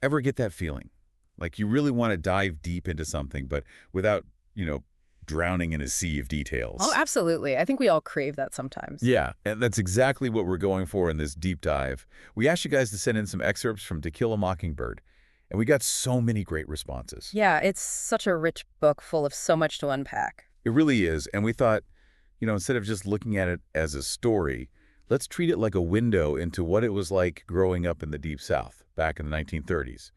Ever get that feeling? Like you really want to dive deep into something, but without, drowning in a sea of Oh, details. absolutely. I think we all crave that sometimes. Yeah, and that's exactly what we're going for in this deep dive. We asked you guys to send in some excerpts from To Kill a Mockingbird, and we got so many great responses. Yeah, it's such a rich book full of so much to unpack. It really is, and we thought, instead of just looking at it as a story, let's treat it like a window into what it was like growing up in the Deep South back in the 1930s,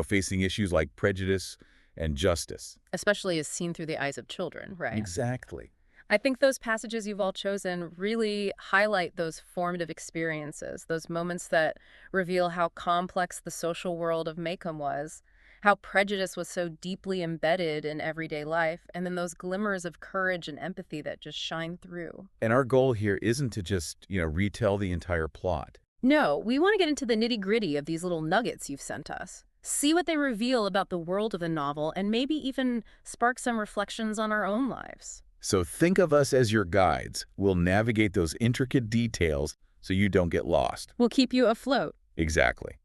facing issues like prejudice and justice. Especially as seen through the eyes of children, right? Exactly. I think those passages you've all chosen really highlight those formative experiences, those moments that reveal how complex the social world of Maycomb was, how prejudice was so deeply embedded in everyday life, and then those glimmers of courage and empathy that just shine through. And our goal here isn't to just, retell the entire plot. No, we want to get into the nitty-gritty of these little nuggets you've sent us. See what they reveal about the world of the novel and maybe even spark some reflections on our own lives. So think of us as your guides. We'll navigate those intricate details so you don't get lost. We'll keep you afloat. Exactly.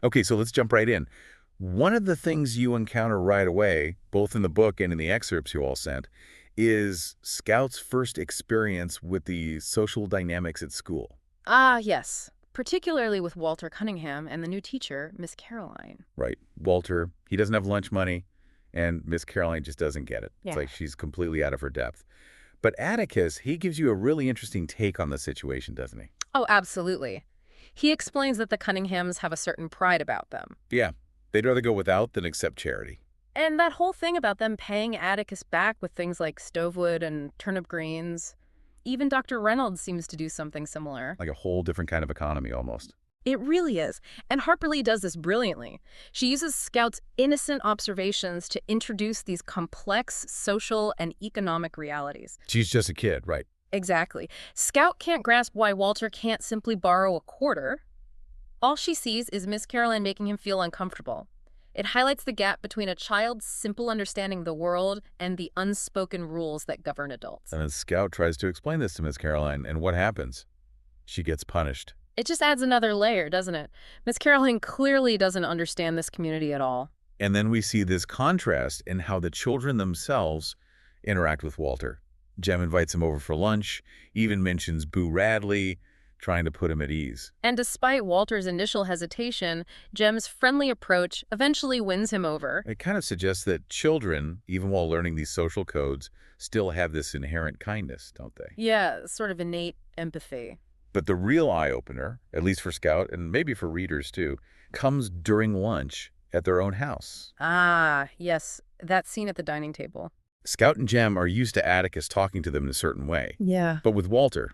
Okay, so let's jump right in. One of the things you encounter right away, both in the book and in the excerpts you all sent, is Scout's first experience with the social dynamics at school. Ah, yes. Particularly with Walter Cunningham and the new teacher, Miss Caroline. Right. Walter, he doesn't have lunch money, and Miss Caroline just doesn't get it. It's Yeah. like she's completely out of her depth. But Atticus, he gives you a really interesting take on the situation, doesn't he? Oh, absolutely. He explains that the Cunninghams have a certain pride about them. Yeah. They'd rather go without than accept charity. And that whole thing about them paying Atticus back with things like stovewood and turnip greens. Even Dr. Reynolds seems to do something similar. Like a whole different kind of economy almost. It really is. And Harper Lee does this brilliantly. She uses Scout's innocent observations to introduce these complex social and economic realities. She's just a kid, right? Exactly. Scout can't grasp why Walter can't simply borrow a quarter. All she sees is Miss Caroline making him feel uncomfortable. It highlights the gap between a child's simple understanding of the world and the unspoken rules that govern adults. And as Scout tries to explain this to Miss Caroline, and what happens? She gets punished. It just adds another layer, doesn't it? Miss Caroline clearly doesn't understand this community at all. And then we see this contrast in how the children themselves interact with Walter. Jem invites him over for lunch, even mentions Boo Radley, trying to put him at ease. And despite Walter's initial hesitation, Jem's friendly approach eventually wins him over. It kind of suggests that children, even while learning these social codes, still have this inherent kindness, don't they? Yeah, sort of innate empathy. But the real eye-opener, at least for Scout, and maybe for readers too, comes during lunch at their own house. Ah, yes, that scene at the dining table. Scout and Jem are used to Atticus talking to them in a certain way. Yeah. But with Walter,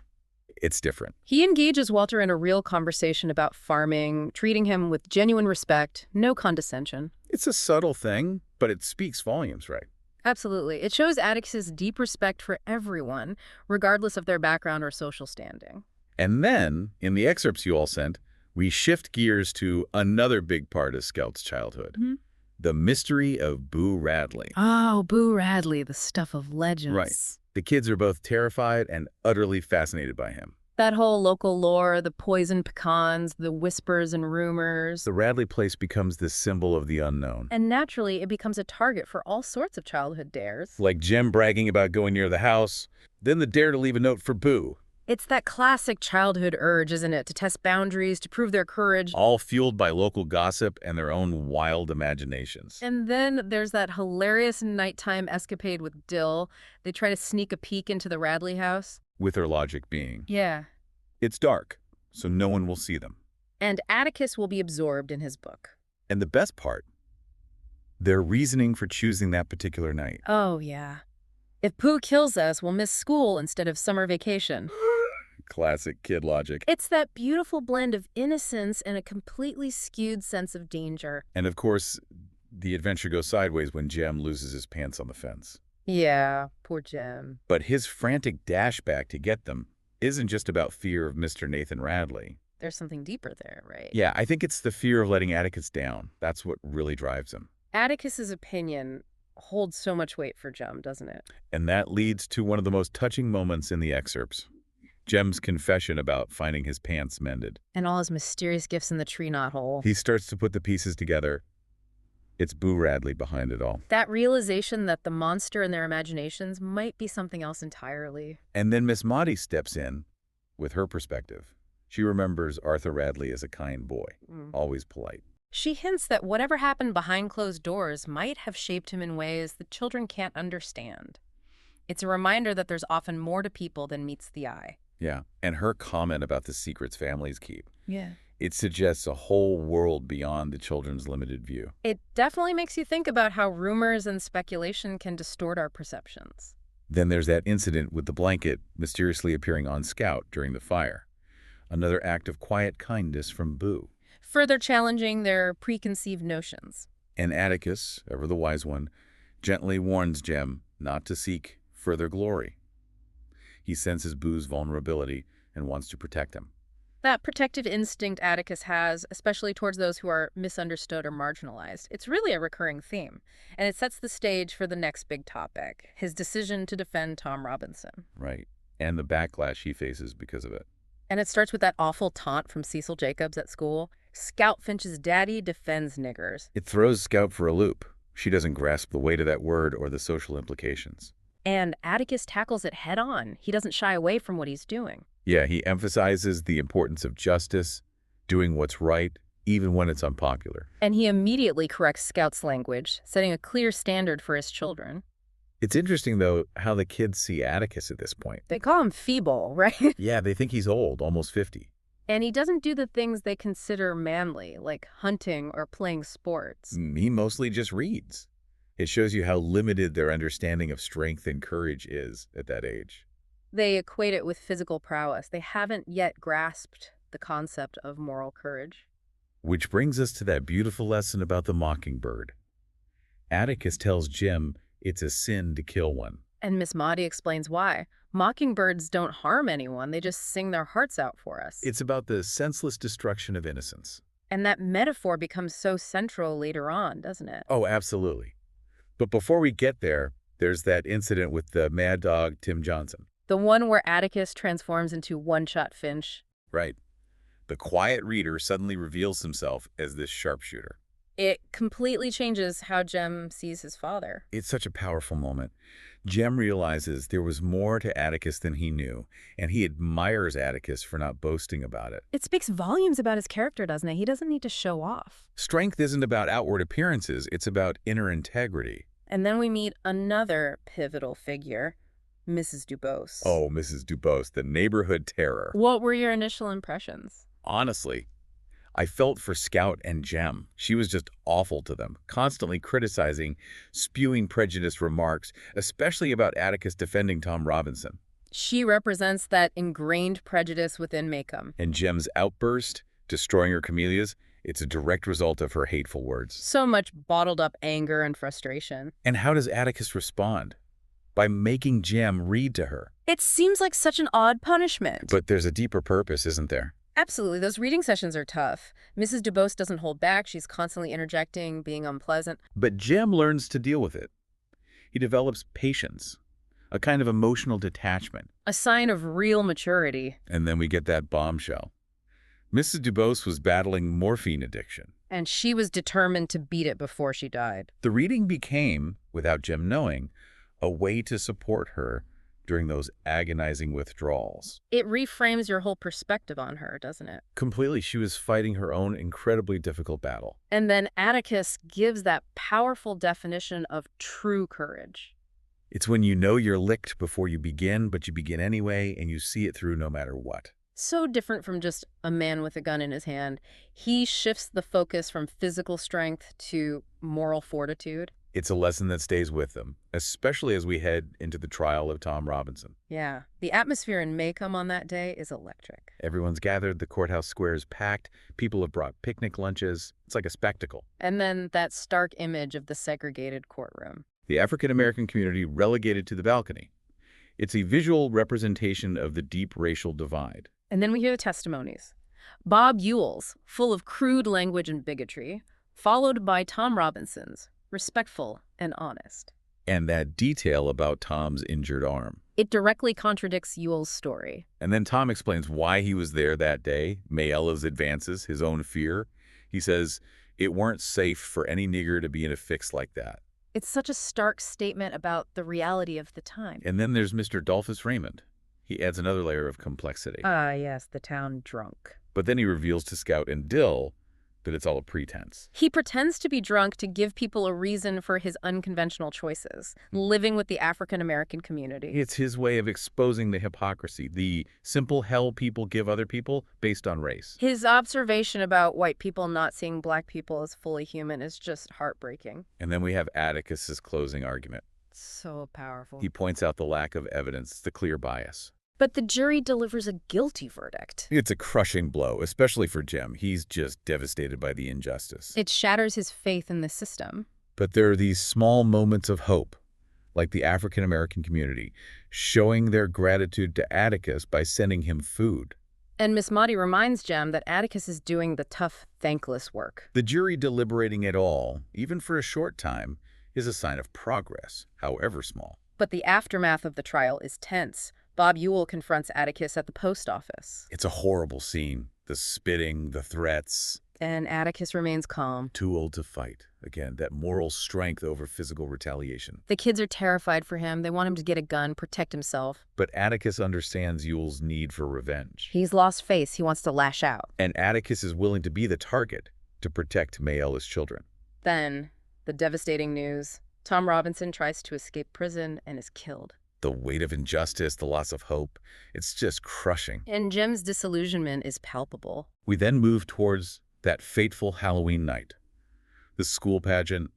it's different. He engages Walter in a real conversation about farming, treating him with genuine respect, no condescension. It's a subtle thing, but it speaks volumes, right? Absolutely. It shows Atticus's deep respect for everyone, regardless of their background or social standing. And then, in the excerpts you all sent, we shift gears to another big part of Scout's childhood. Mhm. The mystery of Boo Radley. Oh, Boo Radley, the stuff of legends. Right. The kids are both terrified and utterly fascinated by him. That whole local lore, the poisoned pecans, the whispers and rumors. The Radley place becomes this symbol of the unknown. And naturally, it becomes a target for all sorts of childhood dares. Like Jem bragging about going near the house, then the dare to leave a note for Boo. It's that classic childhood urge, isn't it, to test boundaries, to prove their courage. All fueled by local gossip and their own wild imaginations. And then there's that hilarious nighttime escapade with Dill. They try to sneak a peek into the Radley house. With their logic being, Yeah. it's dark, so no one will see them. And Atticus will be absorbed in his book. And the best part, their reasoning for choosing that particular night. Oh, yeah. If Pooh kills us, we'll miss school instead of summer vacation. Classic kid logic. It's that beautiful blend of innocence and a completely skewed sense of danger. And of course, the adventure goes sideways when Jem loses his pants on the fence. Yeah, poor Jem. But his frantic dash back to get them isn't just about fear of Mr. Nathan Radley. There's something deeper there, right? Yeah, I think it's the fear of letting Atticus down. That's what really drives him. Atticus's opinion holds so much weight for Jem, doesn't it? And that leads to one of the most touching moments in the excerpts. Jem's confession about finding his pants mended. And all his mysterious gifts in the tree knot hole. He starts to put the pieces together. It's Boo Radley behind it all. That realization that the monster in their imaginations might be something else entirely. And then Miss Maudie steps in with her perspective. She remembers Arthur Radley as a kind boy, always polite. She hints that whatever happened behind closed doors might have shaped him in ways the children can't understand. It's a reminder that there's often more to people than meets the eye. Yeah, and her comment about the secrets families keep. Yeah. It suggests a whole world beyond the children's limited view. It definitely makes you think about how rumors and speculation can distort our perceptions. Then there's that incident with the blanket mysteriously appearing on Scout during the fire. Another act of quiet kindness from Boo. Further challenging their preconceived notions. And Atticus, ever the wise one, gently warns Jem not to seek further glory. He senses Boo's vulnerability and wants to protect him. That protective instinct Atticus has, especially towards those who are misunderstood or marginalized, it's really a recurring theme, and it sets the stage for the next big topic, his decision to defend Tom Robinson. Right. And the backlash he faces because of it. And it starts with that awful taunt from Cecil Jacobs at school. Scout Finch's daddy defends niggers. It throws Scout for a loop. She doesn't grasp the weight of that word or the social implications. And Atticus tackles it head on. He doesn't shy away from what he's doing. Yeah, he emphasizes the importance of justice, doing what's right, even when it's unpopular. And he immediately corrects Scout's language, setting a clear standard for his children. It's interesting, though, how the kids see Atticus at this point. They call him feeble, right? Yeah, they think he's old, almost 50. And he doesn't do the things they consider manly, like hunting or playing sports. He mostly just reads. It shows you how limited their understanding of strength and courage is at that age. They equate it with physical prowess. They haven't yet grasped the concept of moral courage. Which brings us to that beautiful lesson about the Mockingbird. Atticus tells Jem it's a sin to kill one. And Miss Maudie explains why. Mockingbirds don't harm anyone. They just sing their hearts out for us. It's about the senseless destruction of innocence. And that metaphor becomes so central later on, doesn't it? Oh, absolutely. But before we get there, there's that incident with the mad dog, Tim Johnson. The one where Atticus transforms into One-Shot Finch. Right. The quiet reader suddenly reveals himself as this sharpshooter. It completely changes how Jem sees his father. It's such a powerful moment. Jem realizes there was more to Atticus than he knew, and he admires Atticus for not boasting about it. It speaks volumes about his character, doesn't it? He doesn't need to show off. Strength isn't about outward appearances, it's about inner integrity. And then we meet another pivotal figure, Mrs. Dubose. Oh, Mrs. Dubose, the neighborhood terror. What were your initial impressions? Honestly, I felt for Scout and Jem. She was just awful to them, constantly criticizing, spewing prejudiced remarks, especially about Atticus defending Tom Robinson. She represents that ingrained prejudice within Maycomb. And Jem's outburst, destroying her camellias, it's a direct result of her hateful words. So much bottled up anger and frustration. And how does Atticus respond? By making Jem read to her. It seems like such an odd punishment. But there's a deeper purpose, isn't there? Absolutely. Those reading sessions are tough. Mrs. Dubose doesn't hold back. She's constantly interjecting, being unpleasant. But Jem learns to deal with it. He develops patience, a kind of emotional detachment. A sign of real maturity. And then we get that bombshell. Mrs. Dubose was battling morphine addiction. And she was determined to beat it before she died. The reading became, without Jem knowing, a way to support her during those agonizing withdrawals. It reframes your whole perspective on her, doesn't it? Completely, she was fighting her own incredibly difficult battle. And then Atticus gives that powerful definition of true courage. It's when you know you're licked before you begin, but you begin anyway, and you see it through no matter what. So different from just a man with a gun in his hand. He shifts the focus from physical strength to moral fortitude. It's a lesson that stays with them, especially as we head into the trial of Tom Robinson. Yeah, the atmosphere in Maycomb on that day is electric. Everyone's gathered, the courthouse square is packed, people have brought picnic lunches. It's like a spectacle. And then that stark image of the segregated courtroom. The African-American community relegated to the balcony. It's a visual representation of the deep racial divide. And then we hear the testimonies. Bob Ewell's, full of crude language and bigotry, followed by Tom Robinson's, respectful and honest. And that detail about Tom's injured arm. It directly contradicts Ewell's story. And then Tom explains why he was there that day, Mayella's advances, his own fear. He says, it weren't safe for any nigger to be in a fix like that. It's such a stark statement about the reality of the time. And then there's Mr. Dolphus Raymond. He adds another layer of complexity. Ah, yes, the town drunk. But then he reveals to Scout and Dill that it's all a pretense. He pretends to be drunk to give people a reason for his unconventional choices, living with the African-American community. It's his way of exposing the hypocrisy, the simple hell people give other people based on race. His observation about white people not seeing black people as fully human is just heartbreaking. And then we have Atticus's closing argument. So powerful. He points out the lack of evidence, the clear bias. But the jury delivers a guilty verdict. It's a crushing blow, especially for Jim. He's just devastated by the injustice. It shatters his faith in the system. But there are these small moments of hope, like the African-American community, showing their gratitude to Atticus by sending him food. And Miss Maudie reminds Jem that Atticus is doing the tough, thankless work. The jury deliberating at all, even for a short time, is a sign of progress, however small. But the aftermath of the trial is tense. Bob Ewell confronts Atticus at the post office. It's a horrible scene. The spitting, the threats. And Atticus remains calm. Too old to fight. Again, that moral strength over physical retaliation. The kids are terrified for him. They want him to get a gun, protect himself. But Atticus understands Ewell's need for revenge. He's lost face. He wants to lash out. And Atticus is willing to be the target to protect Mayella's children. Then, the devastating news. Tom Robinson tries to escape prison and is killed. The weight of injustice, the loss of hope, it's just crushing. And Jim's disillusionment is palpable. We then move towards that fateful Halloween night. The school pageant,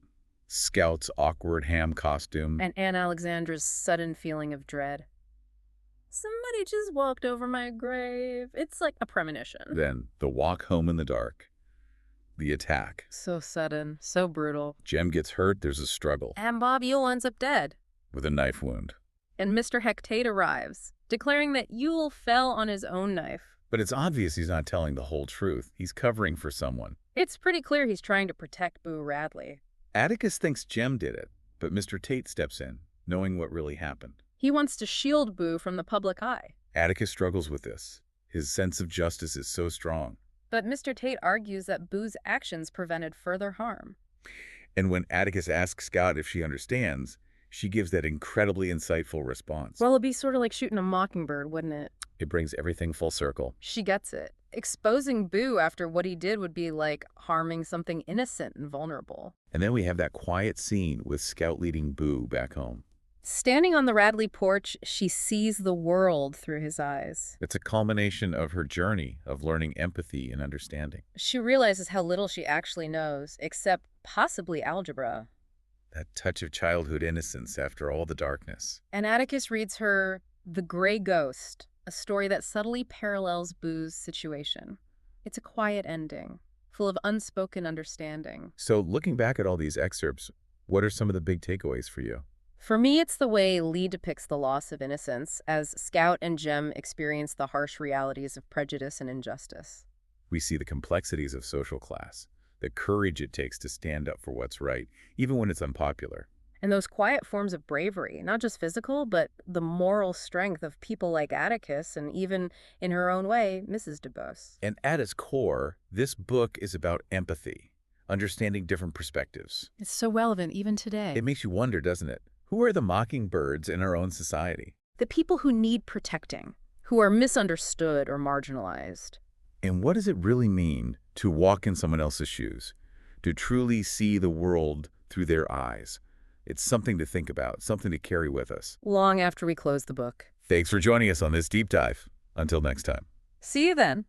Scout's awkward ham costume. And Anne Alexandra's sudden feeling of dread. Somebody just walked over my grave. It's like a premonition. Then the walk home in the dark. The attack. So sudden, so brutal. Jem gets hurt, there's a struggle. And Bob Ewell ends up dead. With a knife wound. And Mr. Hectate arrives, declaring that Ewell fell on his own knife. But it's obvious he's not telling the whole truth. He's covering for someone. It's pretty clear he's trying to protect Boo Radley. Atticus thinks Jem did it, but Mr. Tate steps in, knowing what really happened. He wants to shield Boo from the public eye. Atticus struggles with this. His sense of justice is so strong. But Mr. Tate argues that Boo's actions prevented further harm. And when Atticus asks Scout if she understands, she gives that incredibly insightful response. Well, it'd be sort of like shooting a mockingbird, wouldn't it? It brings everything full circle. She gets it. Exposing Boo after what he did would be like harming something innocent and vulnerable. And then we have that quiet scene with Scout leading Boo back home. Standing on the Radley porch, she sees the world through his eyes. It's a culmination of her journey of learning empathy and understanding. She realizes how little she actually knows, except possibly algebra. That touch of childhood innocence after all the darkness. And Atticus reads her The Gray Ghost, a story that subtly parallels Boo's situation. It's a quiet ending, full of unspoken understanding. So looking back at all these excerpts, what are some of the big takeaways for you? For me, it's the way Lee depicts the loss of innocence as Scout and Jem experience the harsh realities of prejudice and injustice. We see the complexities of social class, the courage it takes to stand up for what's right, even when it's unpopular. And those quiet forms of bravery, not just physical, but the moral strength of people like Atticus and even, in her own way, Mrs. DuBose. And at its core, this book is about empathy, understanding different perspectives. It's so relevant even today. It makes you wonder, doesn't it? Who are the mockingbirds in our own society? The people who need protecting, who are misunderstood or marginalized. And what does it really mean to walk in someone else's shoes, to truly see the world through their eyes? It's something to think about, something to carry with us. Long after we close the book. Thanks for joining us on this deep dive. Until next time. See you then.